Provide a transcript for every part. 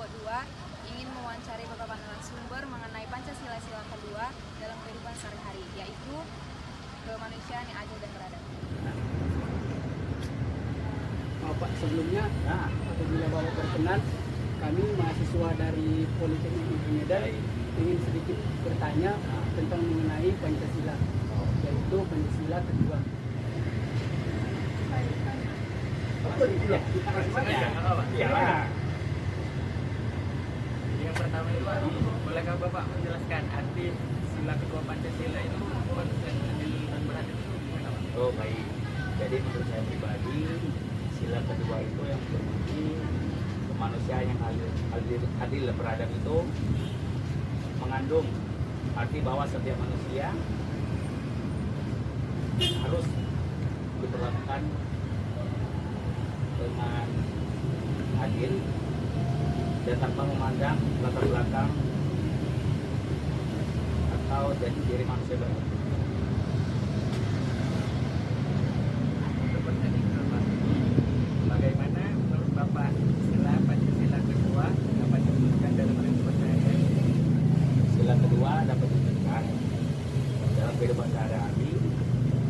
kelompok 2 ingin mewawancari beberapa narasumber mengenai Pancasila sila kedua dalam kehidupan sehari-hari, yaitu kemanusiaan yang adil dan beradab. Bapak sebelumnya, apabila Bapak berkenan, kami mahasiswa dari Politeknik Negeri Medan ingin sedikit bertanya tentang mengenai Pancasila, yaitu Pancasila kedua. Yang pertama itu, bolehkah Bapak menjelaskan arti sila kedua Pancasila itu kemanusiaan adil dan beradab itu gimana, Pak? Oh baik, jadi menurut saya pribadi sila kedua itu yang berbunyi kemanusiaan yang adil dan beradab itu mengandung arti bahwa setiap manusia harus diperlakukan dengan adil dan tanpa memandang latar belakang atau jati diri manusia berbeda. Bagaimana menurut Bapak istilah Pancasila kedua dapat diwujudkan dalam kehidupan sehari-hari? Sila kedua dapat diwujudkan dalam kehidupan sehari-hari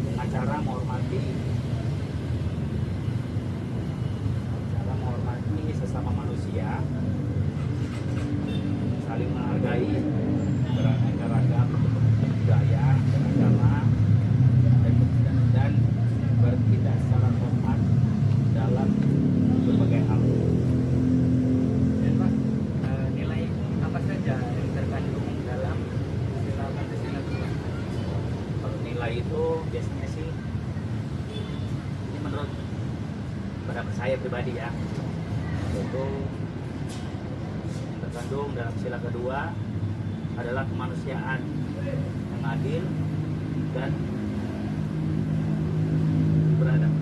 dengan cara menghormati sesama manusia, saling menghargai beraneka ragam budaya dan agama, dan bertindak secara hormat dalam berbagai hal. Dan Pak, nilai apa saja yang terkandung dalam sila Pancasila kedua? Kalau nilai itu biasanya sih, ini menurut pendapat saya pribadi ya, itu yang terkandung dalam sila kedua adalah kemanusiaan yang adil dan beradab.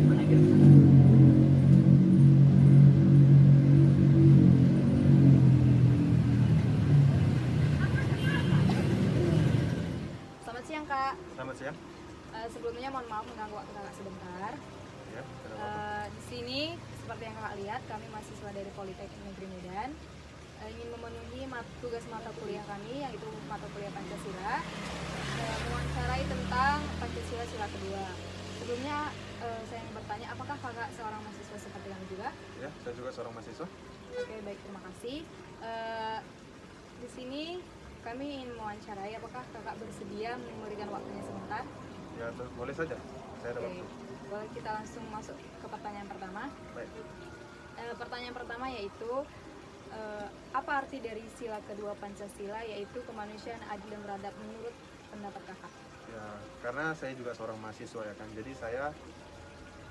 Gimana kira-kira? Selamat siang, Kak. Selamat siang. Sebelumnya mohon maaf mengganggu waktu Kakak sebentar. Ya, kenapa? Di sini seperti yang Kakak lihat, kami mahasiswa dari Politeknik Negeri Medan ingin memenuhi tugas mata kuliah kami, yaitu mata kuliah Pancasila, mewawancarai tentang Pancasila sila kedua. Sebelumnya saya ingin bertanya, apakah Kakak seorang mahasiswa seperti kami juga? Ya, saya juga seorang mahasiswa. Oke, baik, terima kasih. Di sini kami ingin mewawancarai, apakah Kakak bersedia memberikan waktunya sebentar? Ya, boleh saja. Saya ada Oke, waktu. boleh kita langsung masuk ke pertanyaan pertama. Baik. Pertanyaan pertama yaitu apa arti dari sila kedua Pancasila, yaitu kemanusiaan adil dan beradab menurut pendapat Kakak? Ya, karena saya juga seorang mahasiswa ya kan. Jadi saya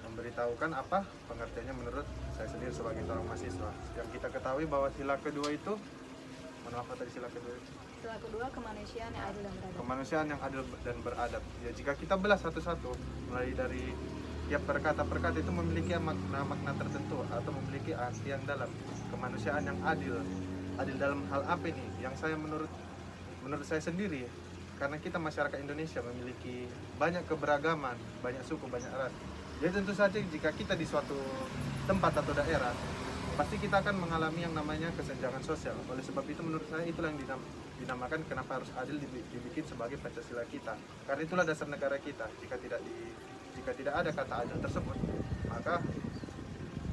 memberitahukan apa pengertiannya menurut saya sendiri sebagai seorang mahasiswa. Yang kita ketahui bahwa sila kedua itu, apa tadi sila kedua itu? Sila kedua kemanusiaan yang adil dan beradab. Kemanusiaan yang adil dan beradab. Ya, jika kita belas satu-satu, mulai dari tiap perkata itu memiliki makna tertentu atau memiliki arti yang dalam. Kemanusiaan yang adil dalam hal apa ini? Yang saya menurut saya sendiri, karena kita masyarakat Indonesia memiliki banyak keberagaman, banyak suku, banyak ras. Jadi tentu saja jika kita di suatu tempat atau daerah, pasti kita akan mengalami yang namanya kesenjangan sosial. Oleh sebab itu menurut saya itulah yang dinamakan kenapa harus adil dibikin sebagai Pancasila kita. Karena itulah dasar negara kita. Jika tidak ada kata adil tersebut, maka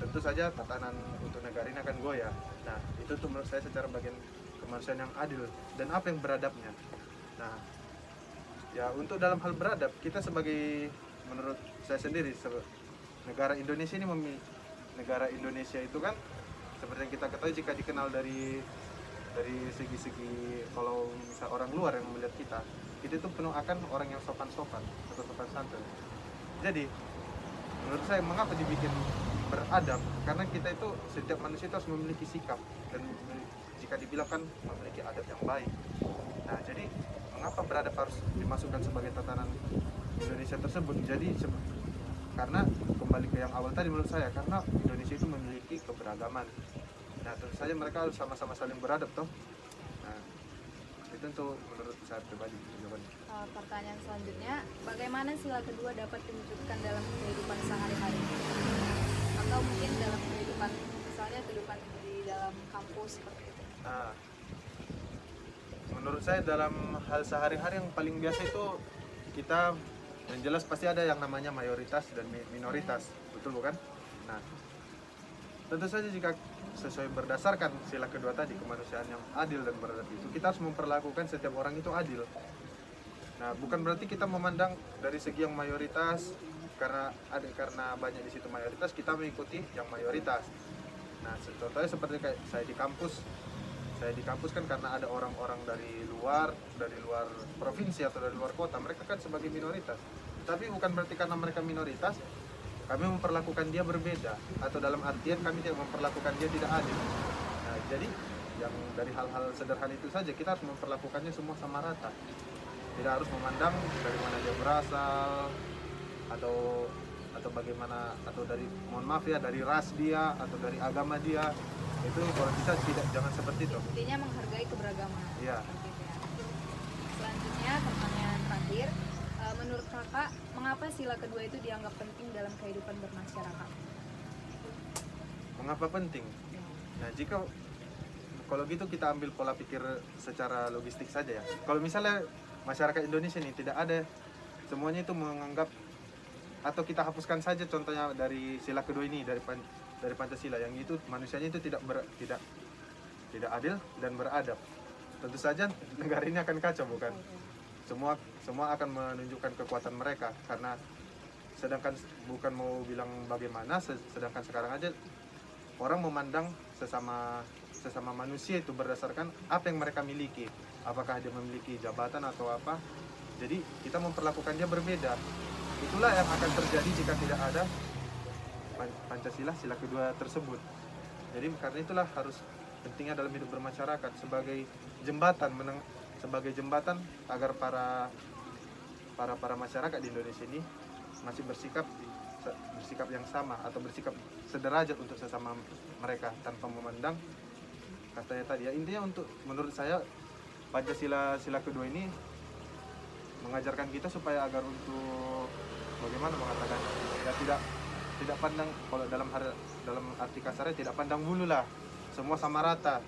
tentu saja tatanan untuk negara ini akan goyah. Nah, itu tuh menurut saya secara bagian kemanusiaan yang adil dan apa yang beradabnya. Nah, ya untuk dalam hal beradab, kita sebagai, menurut saya sendiri, negara Indonesia ini negara Indonesia itu kan seperti yang kita ketahui, jika dikenal dari segi-segi, kalau misal orang luar yang melihat kita itu penuh akan orang yang sopan-sopan atau sopan santun. Jadi menurut saya mengapa dibikin beradab, karena kita itu, setiap manusia itu harus memiliki sikap dan jika dibilang kan memiliki adab yang baik. Nah, jadi mengapa beradab harus dimasukkan sebagai tatanan Indonesia tersebut? Jadi karena kembali ke yang awal tadi, menurut saya karena Indonesia itu memiliki keberagaman. Nah, tentu saja mereka harus sama-sama saling beradab toh. Nah, itu untuk menurut saya pribadi jawabannya. Pertanyaan selanjutnya, bagaimana sila kedua dapat diwujudkan dalam kehidupan sehari-hari? Atau mungkin dalam kehidupan kehidupan di dalam kampus seperti itu? Nah, menurut saya dalam hal sehari-hari yang paling biasa itu kita yang jelas pasti ada yang namanya mayoritas dan minoritas, betul bukan? Nah, tentu saja jika sesuai berdasarkan sila kedua tadi, kemanusiaan yang adil dan beradab itu, kita harus memperlakukan setiap orang itu adil. Nah, bukan berarti kita memandang dari segi yang mayoritas karena banyak di situ mayoritas kita mengikuti yang mayoritas. Nah, contohnya seperti kayak saya di kampus kan karena ada orang-orang dari luar provinsi atau dari luar kota, mereka kan sebagai minoritas. Tapi bukan berarti karena mereka minoritas kami memperlakukan dia berbeda, atau dalam artian kami tidak memperlakukan dia tidak adil. Nah, jadi yang dari hal-hal sederhana itu saja kita harus memperlakukannya semua sama rata. Tidak harus memandang dari mana dia berasal atau bagaimana, atau dari, mohon maaf ya, dari ras dia atau dari agama dia. Itu kalau bisa jangan seperti itu. Intinya menghargai keberagaman. Iya. Seperti itu ya. Selanjutnya pertanyaan terakhir, menurut kakak mengapa sila kedua itu dianggap penting dalam kehidupan bermasyarakat? Mengapa penting? Nah, kalau gitu kita ambil pola pikir secara logistik saja ya. Kalau misalnya masyarakat Indonesia ini tidak ada, semuanya itu menganggap, atau kita hapuskan saja contohnya dari sila kedua ini, dari Pancasila yang itu manusianya itu tidak adil dan beradab. Tentu saja negara ini akan kacau, bukan? Semua akan menunjukkan kekuatan mereka, karena sedangkan bukan mau bilang bagaimana, sedangkan sekarang aja orang memandang sesama manusia itu berdasarkan apa yang mereka miliki, apakah dia memiliki jabatan atau apa. Jadi kita memperlakukan dia berbeda. Itulah yang akan terjadi jika tidak ada Pancasila sila kedua tersebut. Jadi karena itulah harus pentingnya dalam hidup bermasyarakat sebagai jembatan agar para masyarakat di Indonesia ini masih bersikap yang sama atau bersikap sederajat untuk sesama mereka tanpa memandang katanya tadi ya. Intinya menurut saya Pancasila sila kedua ini mengajarkan kita supaya agar untuk bagaimana mengatakan ya, tidak pandang, kalau dalam arti kasarnya tidak pandang bulu lah, semua sama rata.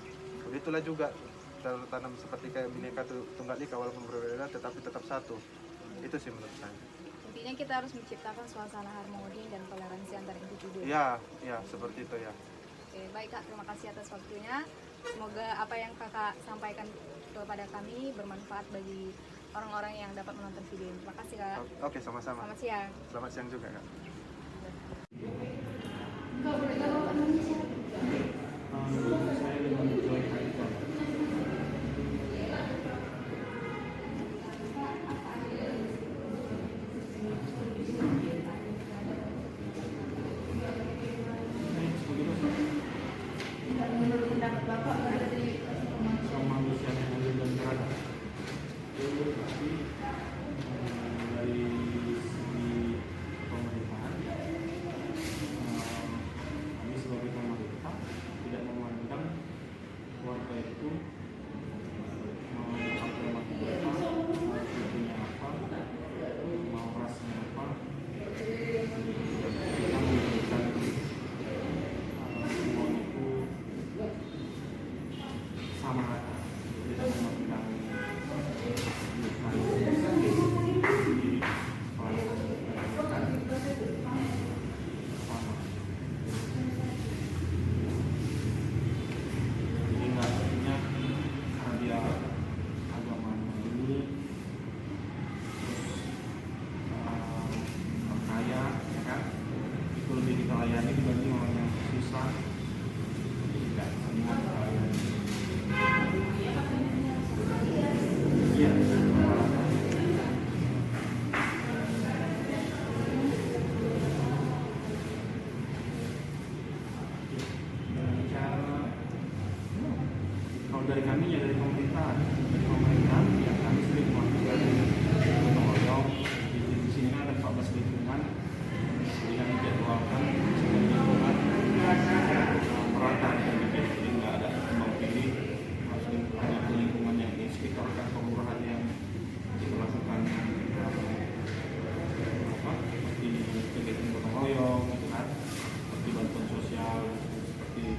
Begitulah juga tertanam seperti kayak Bhinneka Tunggal Ika, walaupun berbeda tetapi tetap satu. Itu sih menurut saya. Intinya kita harus menciptakan suasana harmoni dan toleransi antar individu. Ya, seperti itu ya. Oke, baik Kak, terima kasih atas waktunya. Semoga apa yang Kakak sampaikan kepada kami bermanfaat bagi orang-orang yang dapat menonton video ini. Terima kasih Kak. Oke, sama-sama. Selamat siang. Selamat siang juga Kak. Saya dengan Joy Haikal. Menurut pendapat Bapak dari Kemanusiaan yang adil dan beradab. Tapi dari segi pemerintahan, kami sebagai pemerintah tidak memandang warga itu mau agama apa, mau sukunya apa, mau rasnya apa. Kita memberikan semua itu sama rata, tidak memandang layani dibanding orang yang susah, tidak semua layani. Iya, kalau dari kami ya dari pemerintahan ya kami sering melakukan gotong royong. Di sini kan ada 14 lingkungan, jadi kami jadwalkan lingkungan merata, jadi nggak ada tembang pilih, harus ada lingkungan yang disekitarkan kelurahan yang dilakukan seperti kegiatan gotong royong, seperti bantuan sosial, seperti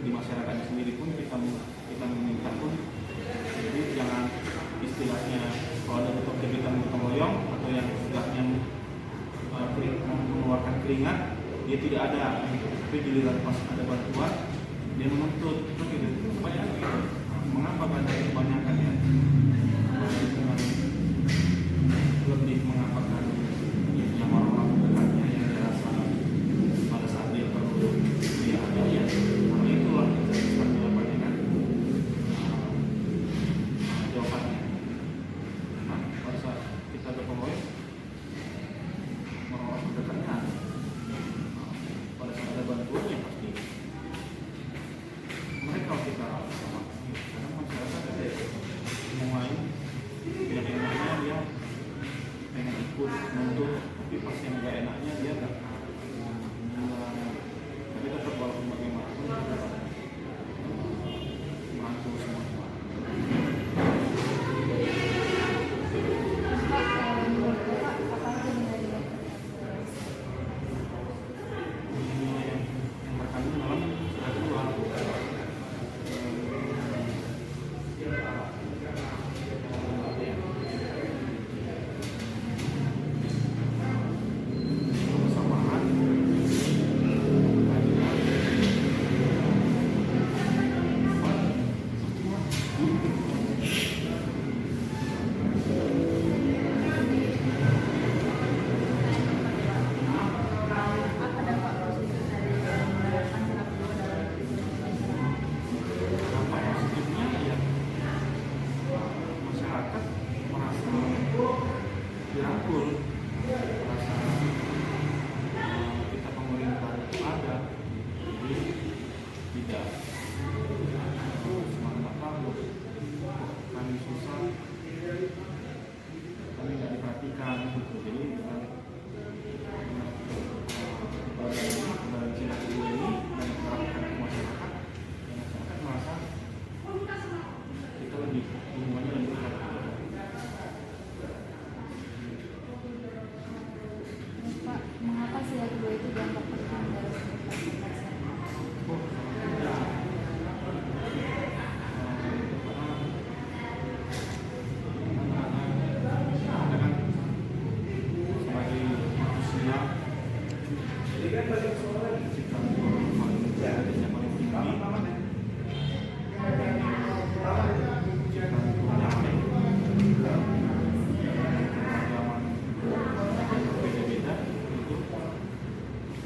di masyarakatnya sendiri pun kita meminta pun, jadi jangan istilahnya kalau ada kegiatan gotong royong atau yang istilahnya mengeluarkan keringat, dia tidak ada, tapi giliran pas ada bantuan dia menuntut, begitu. Banyak gitu. Mengapa ada kebanyakan ya? Lebih mengatakan yang orang-orang dekatnya yang dirasa pada saat dia perlu dia ada ya, karena itulah sesuatu jawabannya kan, jawabannya. Nah, pada saat kita gotong royong orang-orang dekatnya, pada saat ada bantuan ya pasti mereka kita sama. Karena masyarakat ada mulai yang enaknya dia pengen ikut nuntut, tapi pas yang gak enaknya dia gak. Tapi tetap walaupun bagaimanapun kita tetap merangkul semua. Menurut Bapak, apa aja yang Yang berkandung dalam surat kedua. Kebersamaan, apa dampak positif dari menerapkan sila kedua dalam kehidupan? dampak positifnya ya masyarakat merasa dirangkul, merasa kita pemerintah ada, jadi tidak semangat apa kami susah, kami nggak diperhatikan gitu. Jadi dengan keberadaan sila kedua ini dan diterapkan ke masyarakat, masyarakat merasa kita lebih hubungannya lebih dekat. Pak, mengapa sila kedua itu dianggap penting dalam kehidupan masyarakat? Sebagai manusia, kita paling tinggi, berbeda-beda itu,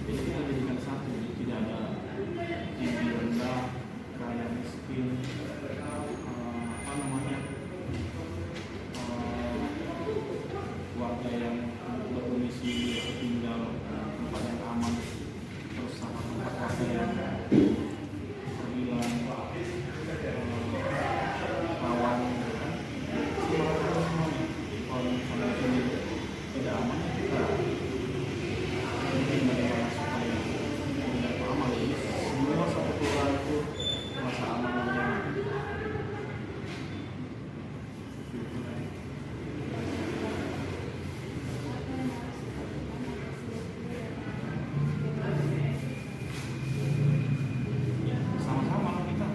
jadi kita jadikan satu, jadi tidak ada tinggi rendah, kaya miskin, apa namanya, warga yang berdomisili atau tinggal tempat yang aman, terus sama tempat warga yang terbilang rawan, kan? Semuanya. Kalau misalnya ini tidak aman, kita mungkin bagaimana supaya tidak aman. Jadi semua satu kelurahan itu merasa aman dan nyaman. Sama-sama lah kita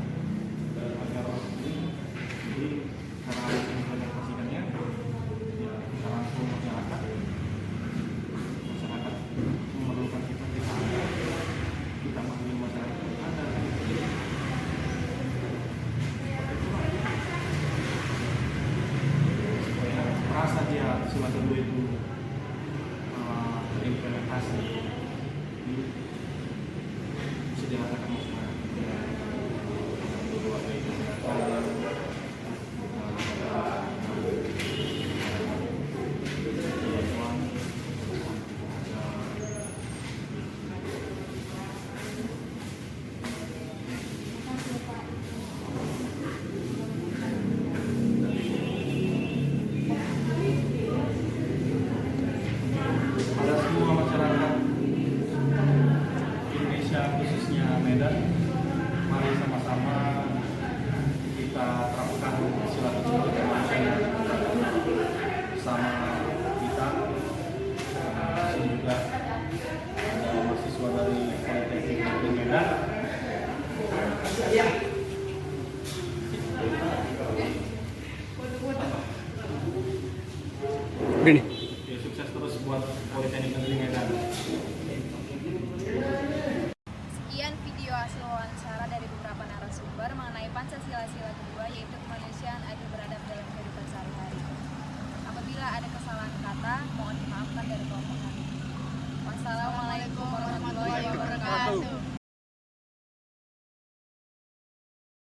agar ini, jadi cara implementasikannya ya kita rangkul masyarakat memerlukan kita ada, kita manggil masyarakat ada. Supaya merasa dia sila kedua itu terimplementasi, bisa dirasakan masyarakat. Keluarga itu pada semua masyarakat Indonesia, khususnya Medan, mari sama-sama kita terapkan sila kedua kemanusiaan bersama kita. Di sini juga ada mahasiswa dari Politeknik Negeri Medan Udah nih. Ya, sukses terus buat Politeknik Negeri Medan. Sekian video hasil wawancara dari beberapa narasumber mengenai Pancasila sila kedua, yaitu kemanusiaan, adil